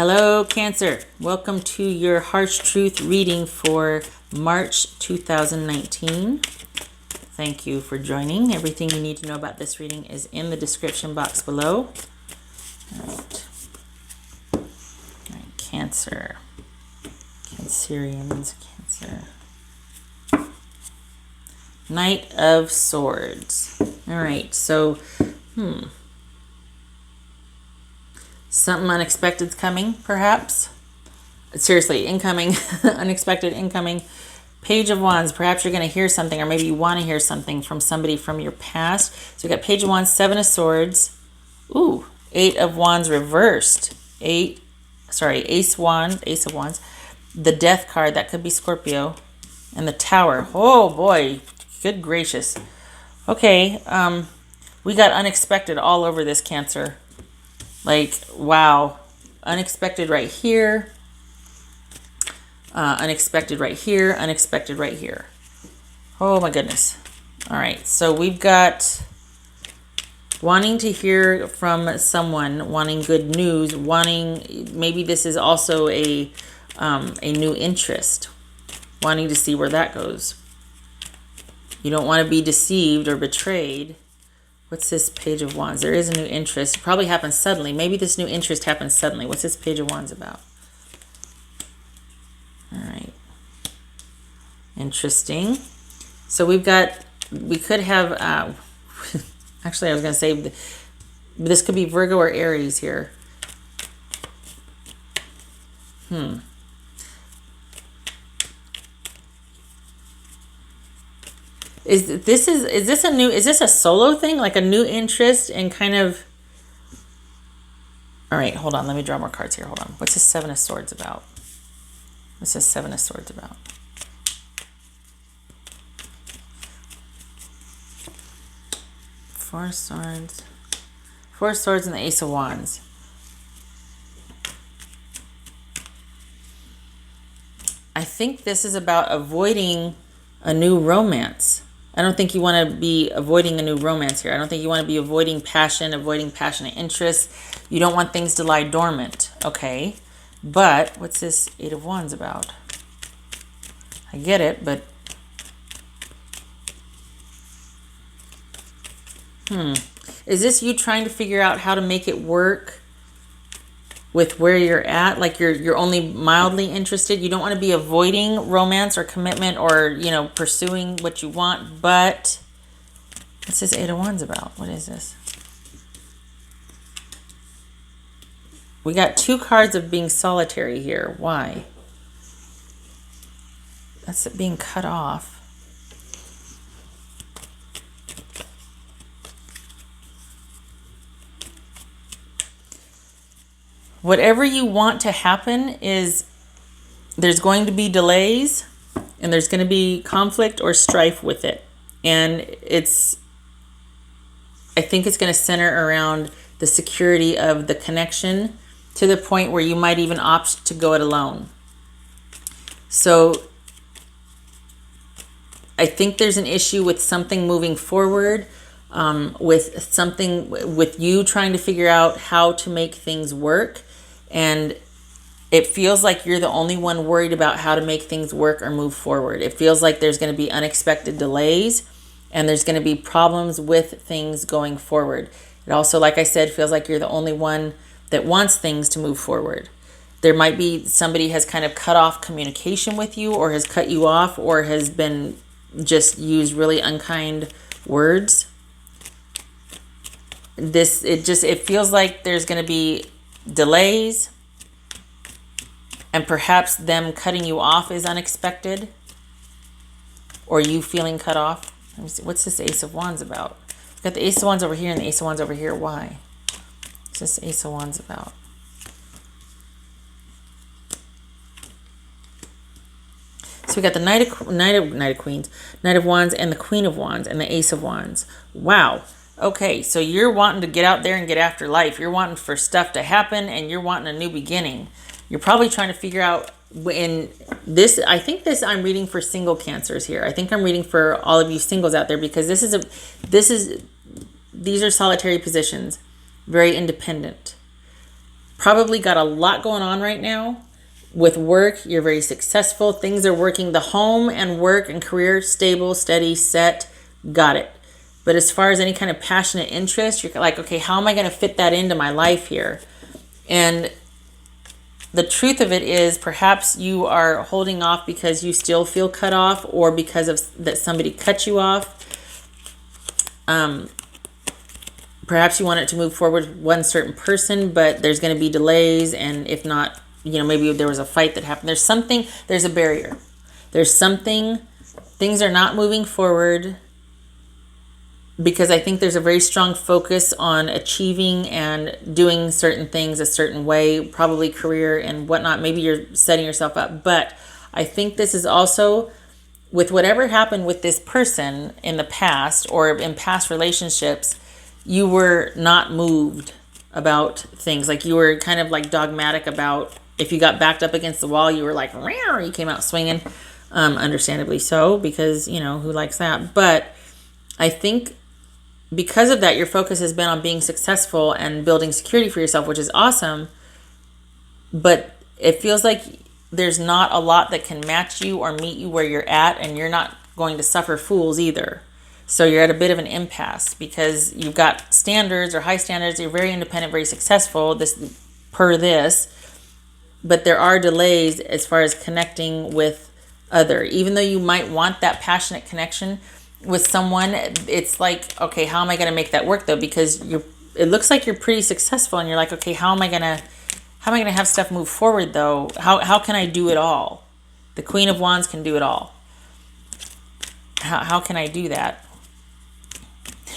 Hello, Cancer. Welcome to your Harsh Truth reading for March 2019. Thank you for joining. Everything you need to know about this reading is in the description box below. All right, Cancer. Cancerians, Cancer. Knight of Swords. All right, so, something unexpected's coming, perhaps. Seriously, incoming, unexpected incoming. Page of Wands, perhaps you're going to hear something, or maybe you want to hear something from somebody from your past. So we got Page of Wands, Seven of Swords. Ooh, Eight of Wands reversed. Ace of Wands. The Death card, that could be Scorpio. And the Tower. Oh boy, good gracious. Okay, we got unexpected all over this, Cancer. Like, wow. Unexpected right here. Unexpected right here. Unexpected right here. Oh my goodness. All right. So we've got wanting to hear from someone, wanting good news, wanting, maybe this is also a new interest, wanting to see where that goes. You don't want to be deceived or betrayed. What's this Page of Wands? There is a new interest. It probably happens suddenly. Maybe this new interest happens suddenly. What's this Page of Wands about? All right. Interesting. So we could have, actually I was going to say, this could be Virgo or Aries here. Is this a solo thing, like a new interest and kind of? All right, hold on. Let me draw more cards here. Hold on. What's this Seven of Swords about? What's this Seven of Swords about? Four of Swords. Four of Swords and the Ace of Wands. I think this is about avoiding a new romance. I don't think you want to be avoiding a new romance here. I don't think you want to be avoiding passion, avoiding passionate interests. You don't want things to lie dormant, okay? But what's this Eight of Wands about? I get it, but is this you trying to figure out how to make it work with where you're at? Like you're only mildly interested. You don't want to be avoiding romance or commitment or, pursuing what you want. But what's this Eight of Wands about? What is this? We got two cards of being solitary here. Why? That's it being cut off. Whatever you want to happen is there's going to be delays and there's going to be conflict or strife with it. And I think it's going to center around the security of the connection to the point where you might even opt to go it alone. So I think there's an issue with something moving forward, with you trying to figure out how to make things work. And it feels like you're the only one worried about how to make things work or move forward. It feels like there's going to be unexpected delays and there's going to be problems with things going forward. It also, like I said, feels like you're the only one that wants things to move forward. There might be somebody has kind of cut off communication with you or has cut you off or has been just used really unkind words. It feels like there's going to be delays and perhaps them cutting you off is unexpected or you feeling cut off. Let me see. What's this Ace of Wands about? We've got the Ace of Wands over here and the Ace of Wands over here. Why? What's this Ace of Wands about? So we got the Knight of Wands and the Queen of Wands and the Ace of Wands. Wow. Okay, so you're wanting to get out there and get after life. You're wanting for stuff to happen and you're wanting a new beginning. You're probably trying to figure out in this, I think this I'm reading for single Cancers here. I think I'm reading for all of you singles out there because these are solitary positions, very independent. probably got a lot going on right now. With work, you're very successful. Things are working. The home and work and career, stable, steady, set, got it. But as far as any kind of passionate interest, you're like, okay, how am I going to fit that into my life here? And the truth of it is, perhaps you are holding off because you still feel cut off, or because of that somebody cut you off. Perhaps you want it to move forward with one certain person, but there's going to be delays, and if not, maybe there was a fight that happened. There's a barrier. There's something, things are not moving forward because I think there's a very strong focus on achieving and doing certain things a certain way, probably career and whatnot. Maybe you're setting yourself up, but I think this is also with whatever happened with this person in the past or in past relationships, you were not moved about things. Like you were kind of like dogmatic about, if you got backed up against the wall, you were like, you came out swinging, understandably so, because, who likes that? But I think because of that, your focus has been on being successful and building security for yourself, which is awesome. But it feels like there's not a lot that can match you or meet you where you're at, and you're not going to suffer fools either. So you're at a bit of an impasse because you've got standards or high standards. You're very independent, very successful, but there are delays as far as connecting with other. Even though you might want that passionate connection with someone, it's like, okay, how am I going to make that work though? Because it looks like you're pretty successful, and you're like, okay, how am I going to have stuff move forward though? How can I do it all? The Queen of Wands can do it all. How can I do that?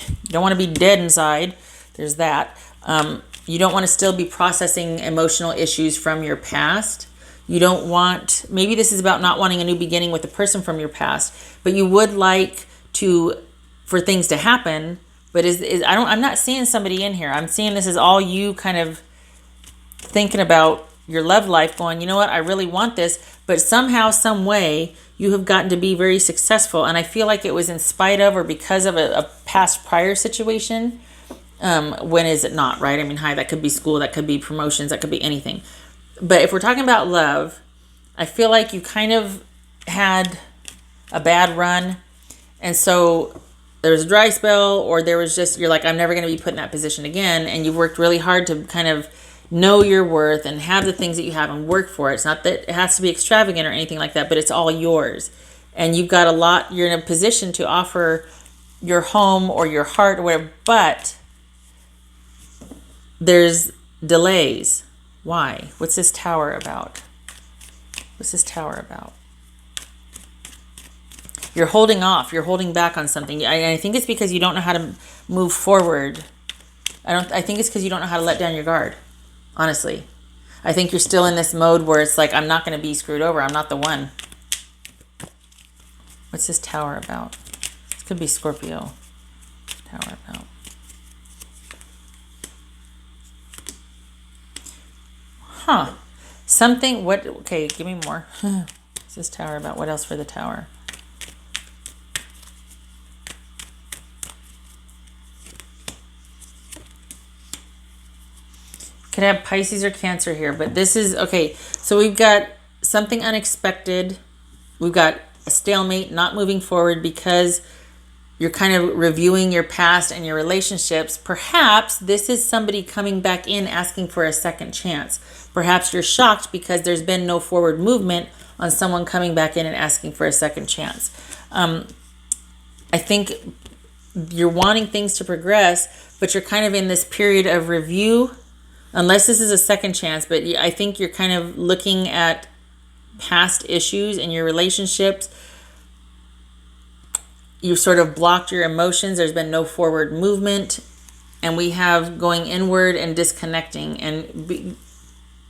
You don't want to be dead inside. There's that. You don't want to still be processing emotional issues from your past. You don't want, maybe this is about not wanting a new beginning with a person from your past, but you would like for things to happen. But I'm not seeing somebody in here. I'm seeing this is all you kind of thinking about your love life, going, you know what, I really want this, but somehow, some way, you have gotten to be very successful. And I feel like it was in spite of or because of a past prior situation. When is it not, right? I mean, that could be school, that could be promotions, that could be anything. But if we're talking about love, I feel like you kind of had a bad run. And so there was a dry spell, or there was just, you're like, I'm never going to be put in that position again. And you've worked really hard to kind of know your worth and have the things that you have and work for it. It's not that it has to be extravagant or anything like that, but it's all yours. And you've got a lot, you're in a position to offer your home or your heart or whatever, but there's delays. Why? What's this Tower about? What's this Tower about? You're holding off. You're holding back on something. I think it's because you don't know how to move forward. I think it's because you don't know how to let down your guard. Honestly, I think you're still in this mode where it's like, I'm not going to be screwed over. I'm not the one. What's this Tower about? This could be Scorpio. Tower about. Something, okay, give me more. What's this Tower about? What else for the Tower? Could have Pisces or Cancer here, but this is, okay, so we've got something unexpected. We've got a stalemate, not moving forward because you're kind of reviewing your past and your relationships. Perhaps this is somebody coming back in asking for a second chance. Perhaps you're shocked because there's been no forward movement on someone coming back in and asking for a second chance. I think you're wanting things to progress, but you're kind of in this period of review, unless this is a second chance. But I think you're kind of looking at past issues in your relationships. You sort of blocked your emotions. There's been no forward movement. And we have going inward and disconnecting and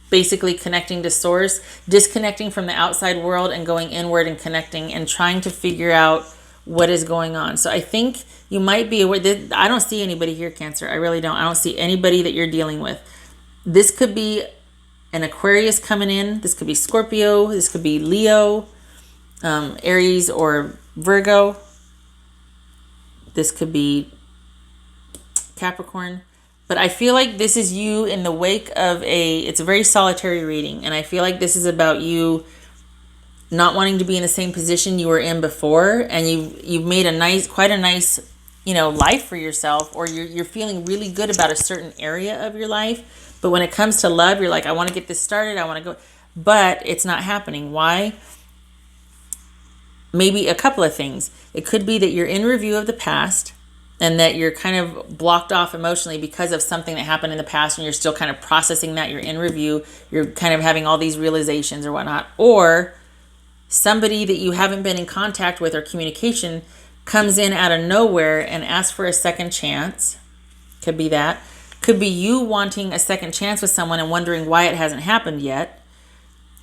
basically connecting to source, disconnecting from the outside world and going inward and connecting and trying to figure out what is going on. So I think you might be aware that I don't see anybody here, Cancer. I really don't. I don't see anybody that you're dealing with. This could be an Aquarius coming in. This could be Scorpio. This could be Leo, Aries, or Virgo. This could be Capricorn. But I feel like this is you in the wake of it's a very solitary reading. And I feel like this is about you not wanting to be in the same position you were in before. And you've made quite a nice, life for yourself, or you're feeling really good about a certain area of your life. But when it comes to love, you're like, I want to get this started. I want to go, but it's not happening. Why? Maybe a couple of things. It could be that you're in review of the past, and that you're kind of blocked off emotionally because of something that happened in the past, and you're still kind of processing that. You're in review. You're kind of having all these realizations or whatnot. Or somebody that you haven't been in contact with or communication comes in out of nowhere and asks for a second chance. Could be that. Could be you wanting a second chance with someone and wondering why it hasn't happened yet.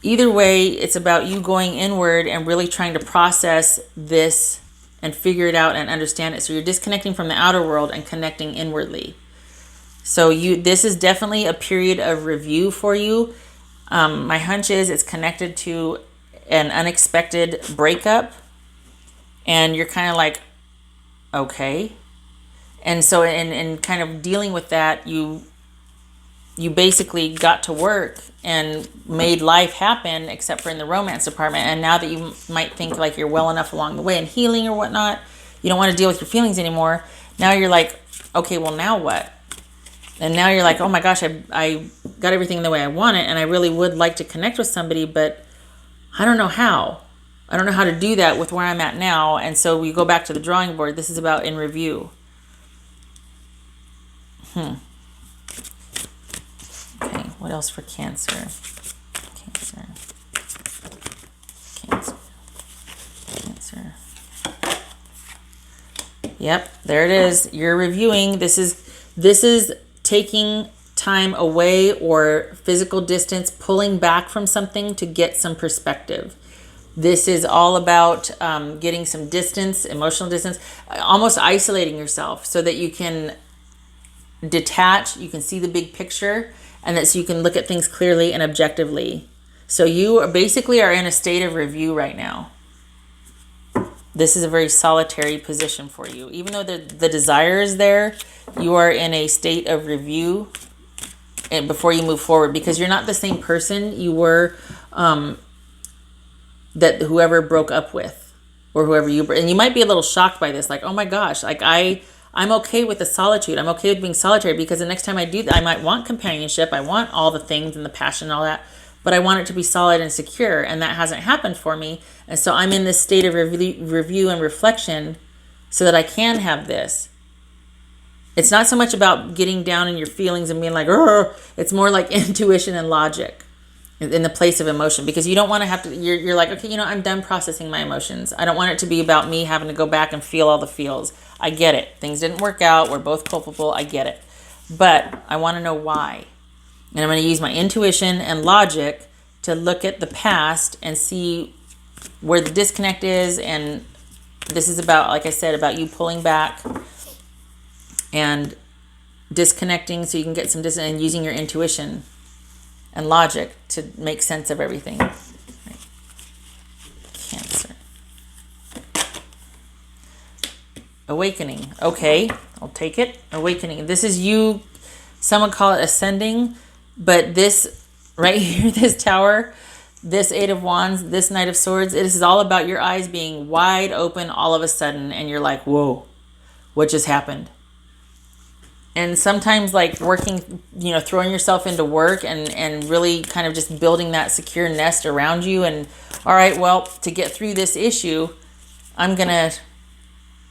Either way, it's about you going inward and really trying to process this and figure it out and understand it. So you're disconnecting from the outer world and connecting inwardly. So this is definitely a period of review for you. My hunch is it's connected to an unexpected breakup, and you're kind of like, okay. And so in kind of dealing with that, you basically got to work and made life happen, except for in the romance department. And now that you might think like you're well enough along the way in healing or whatnot, you don't want to deal with your feelings anymore. Now you're like, okay, well, now what? And now you're like, oh my gosh, I got everything the way I want it, and I really would like to connect with somebody, but I don't know how. I don't know how to do that with where I'm at now. And so we go back to the drawing board. This is about in review. Okay, what else for Cancer? Cancer. Yep, there it is. You're reviewing. This is taking time away or physical distance, pulling back from something to get some perspective. This is all about getting some distance, emotional distance, almost isolating yourself so that you can detach, you can see the big picture, and that so you can look at things clearly and objectively. So you are basically in a state of review right now. This is a very solitary position for you. Even though the desire is there, you are in a state of review and before you move forward, because you're not the same person you were that whoever broke up with, or whoever and you might be a little shocked by this, like, oh my gosh, like I'm okay with the solitude. I'm okay with being solitary, because the next time I do that, I might want companionship. I want all the things and the passion and all that, but I want it to be solid and secure, and that hasn't happened for me. And so I'm in this state of review and reflection so that I can have this. It's not so much about getting down in your feelings and being like, "Arr!" It's more like intuition and logic in the place of emotion, because you don't want to have to, you're like, okay, I'm done processing my emotions. I don't want it to be about me having to go back and feel all the feels. I get it. Things didn't work out. We're both culpable. I get it. But I want to know why. And I'm going to use my intuition and logic to look at the past and see where the disconnect is. And this is about, like I said, about you pulling back and disconnecting so you can get some distance, and using your intuition and logic to make sense of everything. Right. Cancer. Awakening. Okay, I'll take it. Awakening. This is you. Some would call it ascending, but this right here, this tower, this Eight of Wands, this Knight of Swords, it is all about your eyes being wide open all of a sudden, and you're like, whoa, what just happened? And sometimes like working, throwing yourself into work and really kind of just building that secure nest around you. And all right, well, to get through this issue, I'm going to,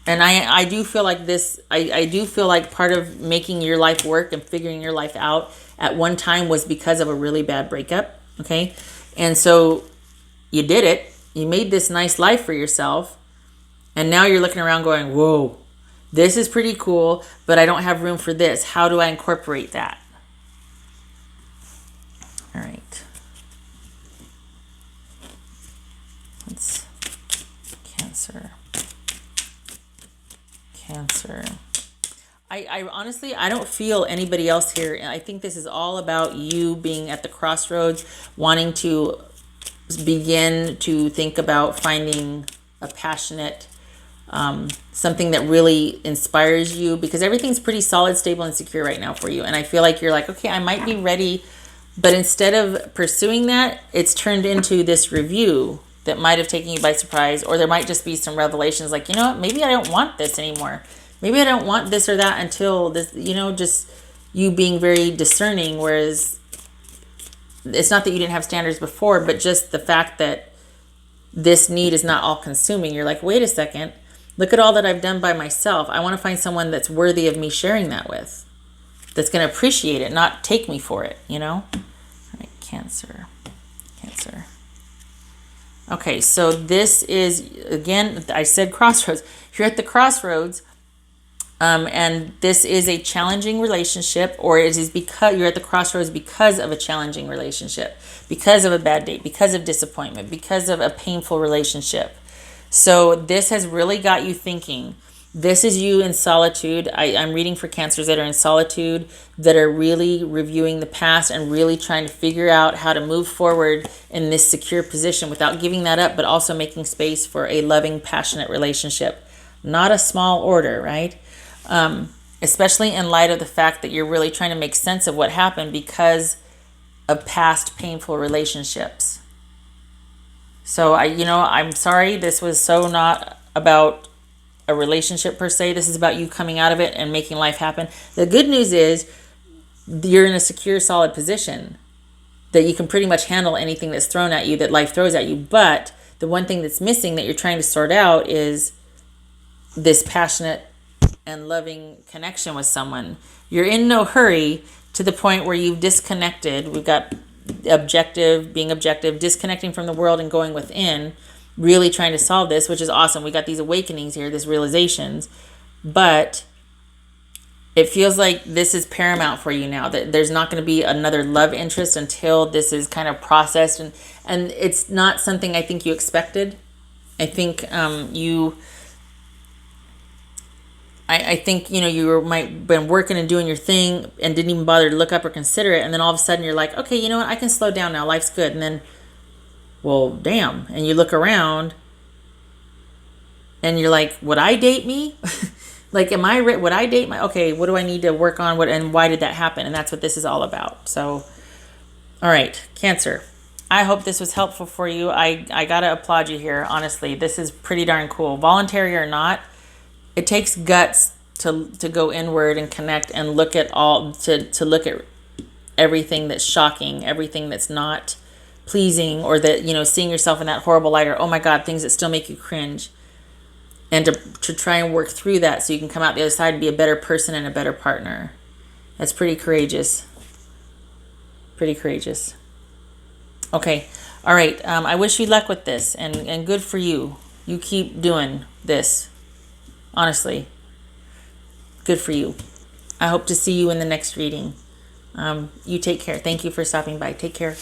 and I do feel like this, I do feel like part of making your life work and figuring your life out at one time was because of a really bad breakup. Okay. And so you did it. You made this nice life for yourself. And now you're looking around going, whoa, this is pretty cool, but I don't have room for this. How do I incorporate that? All right. It's Cancer. Cancer. I honestly, I don't feel anybody else here. I think this is all about you being at the crossroads, wanting to begin to think about finding a passionate something that really inspires you, because everything's pretty solid, stable, and secure right now for you. And I feel like you're like, okay, I might be ready. But instead of pursuing that, it's turned into this review that might have taken you by surprise, or there might just be some revelations like, you know what, maybe I don't want this anymore. Maybe I don't want this or that until this, just you being very discerning. Whereas it's not that you didn't have standards before, but just the fact that this need is not all consuming. You're like, wait a second, look at all that I've done by myself. I want to find someone that's worthy of me sharing that with, that's going to appreciate it, not take me for it, All right, Cancer. Okay, so this is, again, I said crossroads. You're at the crossroads, and this is a challenging relationship, or it is because you're at the crossroads because of a challenging relationship, because of a bad date, because of disappointment, because of a painful relationship. So this has really got you thinking. This is you in solitude. I'm reading for Cancers that are in solitude, that are really reviewing the past and really trying to figure out how to move forward in this secure position without giving that up, but also making space for a loving, passionate relationship. Not a small order, right? Especially in light of the fact that you're really trying to make sense of what happened because of past painful relationships. So I'm sorry, this was so not about a relationship per se. This is about you coming out of it and making life happen. The good news is you're in a secure, solid position that you can pretty much handle anything that's thrown at you, that life throws at you. But the one thing that's missing that you're trying to sort out is this passionate and loving connection with someone. You're in no hurry to the point where you've disconnected. We've got being objective, disconnecting from the world and going within, really trying to solve this, which is awesome. We got these awakenings here, these realizations, but it feels like this is paramount for you now, that there's not going to be another love interest until this is kind of processed, and it's not something I think you expected. I think I think you might been working and doing your thing and didn't even bother to look up or consider it, and then all of a sudden you're like, okay, you know what, I can slow down now, life's good. And then, well, damn, and you look around and you're like, would I date me? Like, would I date okay, what do I need to work on, and why did that happen? And that's what this is all about. So, all right, Cancer, I hope this was helpful for you. I gotta applaud you here, honestly. This is pretty darn cool, voluntary or not. It takes guts to go inward and connect and look at to look at everything that's shocking, everything that's not pleasing, or that, seeing yourself in that horrible light, or, oh my God, things that still make you cringe. And to try and work through that so you can come out the other side and be a better person and a better partner. That's pretty courageous. Pretty courageous. Okay. All right. I wish you luck with this, and good for you. You keep doing this. Honestly, good for you. I hope to see you in the next reading. You take care. Thank you for stopping by. Take care.